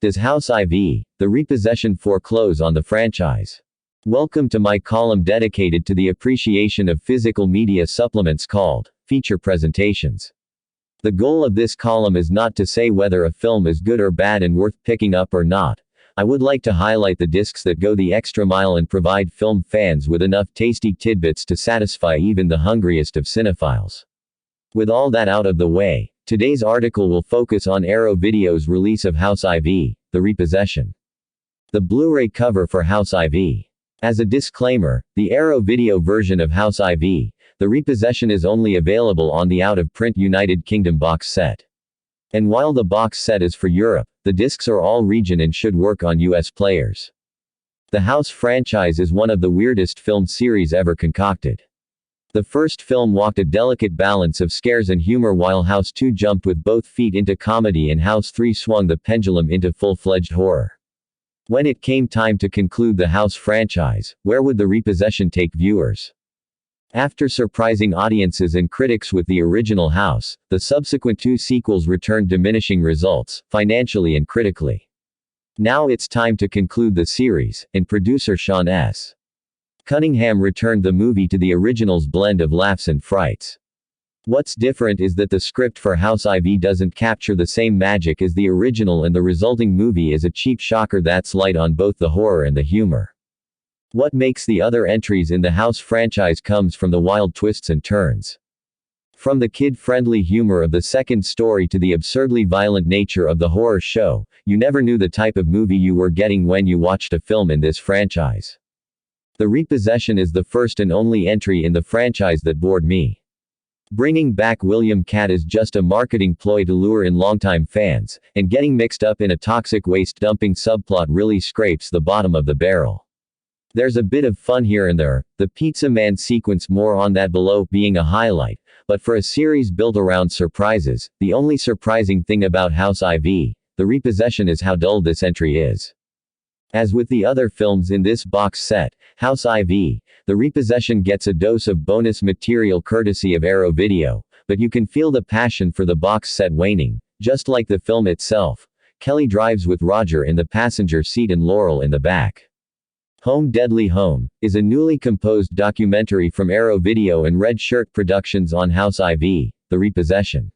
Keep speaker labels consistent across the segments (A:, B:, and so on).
A: Does House IV, the repossession foreclose on the franchise? Welcome to my column dedicated to the appreciation of physical media supplements called Feature Presentations. The goal of this column is not to say whether a film is good or bad and worth picking up or not. I would like to highlight the discs that go the extra mile and provide film fans with enough tasty tidbits to satisfy even the hungriest of cinephiles. With all that out of the way, today's article will focus on Arrow Video's release of House IV, the repossession. The Blu-ray cover for House IV. As a disclaimer, the Arrow Video version of House IV, the repossession is only available on the out-of-print United Kingdom box set. And while the box set is for Europe, the discs are all region and should work on US players. The House franchise is one of the weirdest film series ever concocted. The first film walked a delicate balance of scares and humor, while House 2 jumped with both feet into comedy and House 3 swung the pendulum into full-fledged horror. When it came time to conclude the House franchise, where would the repossession take viewers? After surprising audiences and critics with the original House, the subsequent two sequels returned diminishing results, financially and critically. Now it's time to conclude the series, and producer Sean S. Cunningham returned the movie to the original's blend of laughs and frights. What's different is that the script for House IV doesn't capture the same magic as the original, and the resulting movie is a cheap shocker that's light on both the horror and the humor. What makes the other entries in the House franchise comes from the wild twists and turns. From the kid-friendly humor of the second story to the absurdly violent nature of the horror show, you never knew the type of movie you were getting when you watched a film in this franchise. The repossession is the first and only entry in the franchise that bored me. Bringing back William Catt is just a marketing ploy to lure in longtime fans, and getting mixed up in a toxic waste dumping subplot really scrapes the bottom of the barrel. There's a bit of fun here and there, the Pizza Man sequence, more on that below, being a highlight, but for a series built around surprises, the only surprising thing about House IV, the repossession, is how dull this entry is. As with the other films in this box set, House IV, the repossession gets a dose of bonus material courtesy of Arrow Video, but you can feel the passion for the box set waning. Just like the film itself, Kelly drives with Roger in the passenger seat and Laurel in the back. Home Deadly Home is a newly composed documentary from Arrow Video and Red Shirt Productions on House IV, the repossession.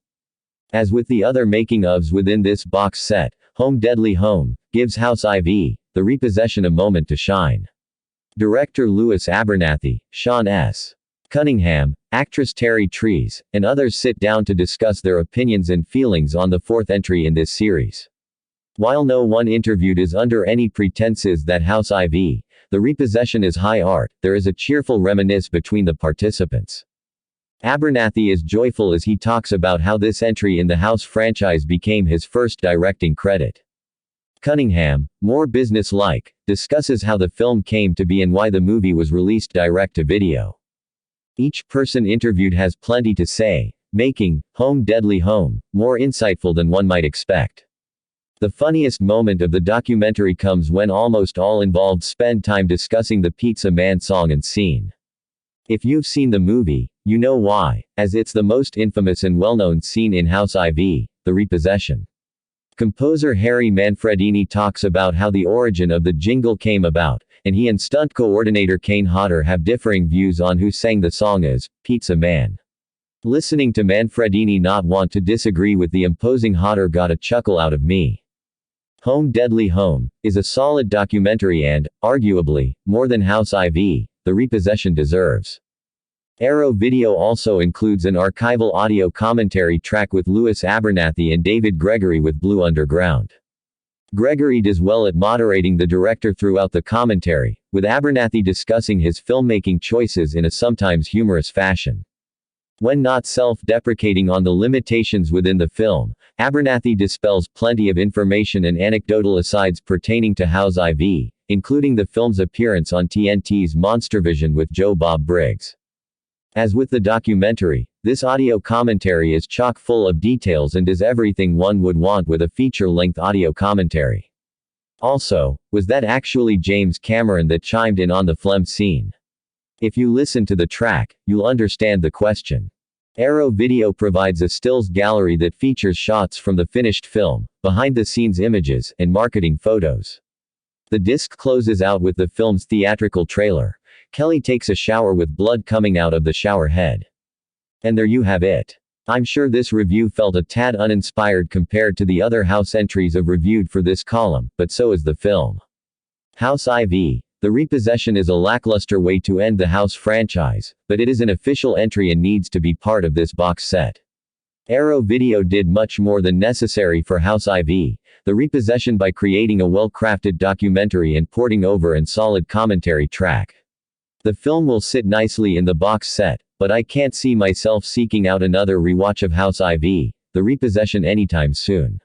A: As with the other making-ofs within this box set, Home Deadly Home gives House IV, the repossession, a moment to shine. Director Louis Abernathy, Sean S. Cunningham, actress Terry Trees, and others sit down to discuss their opinions and feelings on the fourth entry in this series. While no one interviewed is under any pretenses that House IV, the repossession is high art, there is a cheerful reminiscence between the participants. Abernathy is joyful as he talks about how this entry in the House franchise became his first directing credit. Cunningham, more business-like, discusses how the film came to be and why the movie was released direct-to-video. Each person interviewed has plenty to say, making Home Deadly Home more insightful than one might expect. The funniest moment of the documentary comes when almost all involved spend time discussing the Pizza Man song and scene. If you've seen the movie, you know why, as it's the most infamous and well-known scene in House IV, the repossession. Composer Harry Manfredini talks about how the origin of the jingle came about, and he and stunt coordinator Kane Hodder have differing views on who sang the song as Pizza Man. Listening to Manfredini not want to disagree with the imposing Hodder got a chuckle out of me. Home Deadly Home is a solid documentary and, arguably, more than House IV, the repossession deserves. Arrow Video also includes an archival audio commentary track with Louis Abernathy and David Gregory with Blue Underground. Gregory does well at moderating the director throughout the commentary, with Abernathy discussing his filmmaking choices in a sometimes humorous fashion. When not self-deprecating on the limitations within the film, Abernathy dispels plenty of information and anecdotal asides pertaining to House IV, including the film's appearance on TNT's Monstervision with Joe Bob Briggs. As with the documentary, this audio commentary is chock full of details and does everything one would want with a feature-length audio commentary. Also, was that actually James Cameron that chimed in on the phlegm scene? If you listen to the track, you'll understand the question. Arrow Video provides a stills gallery that features shots from the finished film, behind-the-scenes images, and marketing photos. The disc closes out with the film's theatrical trailer. Kelly takes a shower with blood coming out of the shower head. And there you have it. I'm sure this review felt a tad uninspired compared to the other house entries I've reviewed for this column, but so is the film. House IV. The Repossession is a lackluster way to end the House franchise, but it is an official entry and needs to be part of this box set. Arrow Video did much more than necessary for House IV, the Repossession, by creating a well-crafted documentary and porting over and solid commentary track. The film will sit nicely in the box set, but I can't see myself seeking out another rewatch of House IV, the Repossession anytime soon.